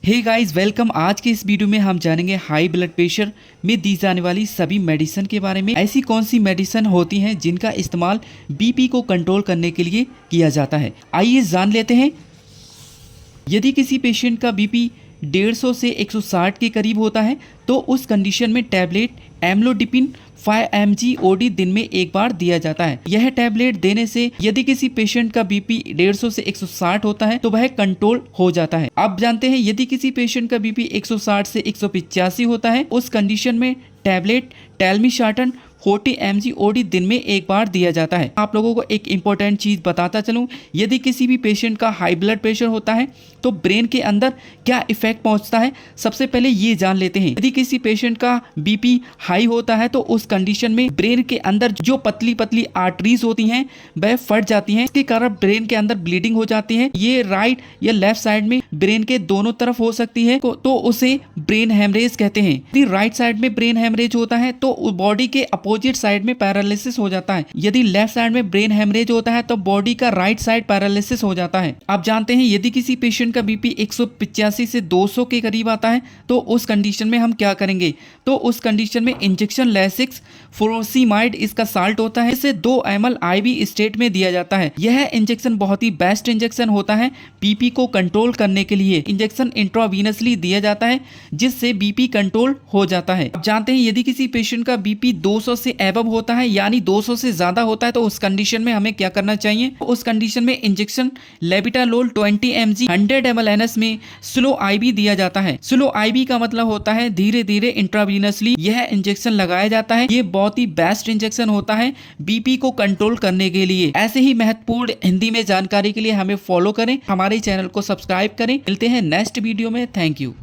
Hey guys welcome. आज के इस वीडियो में हम जानेंगे हाई ब्लड प्रेशर में दी जाने वाली सभी मेडिसिन के बारे में। ऐसी कौन सी मेडिसिन होती हैं जिनका इस्तेमाल बीपी को कंट्रोल करने के लिए किया जाता है, आइए जान लेते हैं। यदि किसी पेशेंट का बीपी 150 से 160 के करीब होता है तो उस कंडीशन में टैबलेट एम्लोडिपिन 5 mg OD दिन में एक बार दिया जाता है। यह टैबलेट देने से यदि किसी पेशेंट का बीपी 150 से 160 होता है तो वह कंट्रोल हो जाता है। अब जानते हैं यदि किसी पेशेंट का बीपी 160 से 185 होता है उस कंडीशन में टैबलेट टेलमिसार्टन 40 mg OD दिन में एक बार दिया जाता है। आप लोगों को एक इंपॉर्टेंट चीज बताता चलूं, यदि किसी भी पेशेंट का हाई ब्लड प्रेशर होता है तो ब्रेन के अंदर क्या इफेक्ट पहुंचता है, सबसे पहले ये जान लेते हैं। यदि किसी पेशेंट का बीपी हाई होता है तो उस कंडीशन में ब्रेन के अंदर जो पतली पतली आर्टरीज होती हैं वह फट जाती हैं, इसके कारण ब्रेन के अंदर ब्लीडिंग हो जाती है। ये राइट या लेफ्ट साइड में ब्रेन के दोनों तरफ हो सकती है तो उसे ब्रेन हेमरेज कहते हैं। यदि राइट साइड में ब्रेन हेमरेज होता है तो बॉडी के अपोजिट साइड में पैरालिसिस हो जाता है। यदि लेफ्ट साइड में ब्रेन हेमरेज होता है तो बॉडी का राइट साइड पैरालिसिस हो जाता है। आप जानते हैं यदि किसी पेशेंट का बीपी 185 से 200 के करीब आता है तो उस कंडीशन में हम क्या करेंगे, तो उस कंडीशन में इंजेक्शन लेसिक्स फुरोसिमाइड इसका साल्ट होता है, इसे 2 ml IV स्टेट में दिया जाता है। यह इंजेक्शन बहुत ही बेस्ट इंजेक्शन होता है बीपी को कंट्रोल करने के लिए। इंजेक्शन इंट्रावीनसली दिया जाता है जिससे बीपी कंट्रोल हो जाता है। आप जानते हैं यदि किसी पेशेंट का बीपी 200 से एबव होता है यानी 200 से ज्यादा होता है तो उस कंडीशन में हमें क्या करना चाहिए, उस कंडीशन में इंजेक्शन लेबिटालोल 20 mg 100 ml NS में स्लो IV दिया जाता है। स्लो IV का मतलब होता है धीरे धीरे इंट्रावीनसली यह इंजेक्शन लगाया जाता है। ये बहुत ही बेस्ट इंजेक्शन होता है बीपी को कंट्रोल करने के लिए। ऐसे ही महत्वपूर्ण हिंदी में जानकारी के लिए हमें फॉलो करें, हमारे चैनल को सब्सक्राइब करें। मिलते हैं नेक्स्ट वीडियो में। Thank you.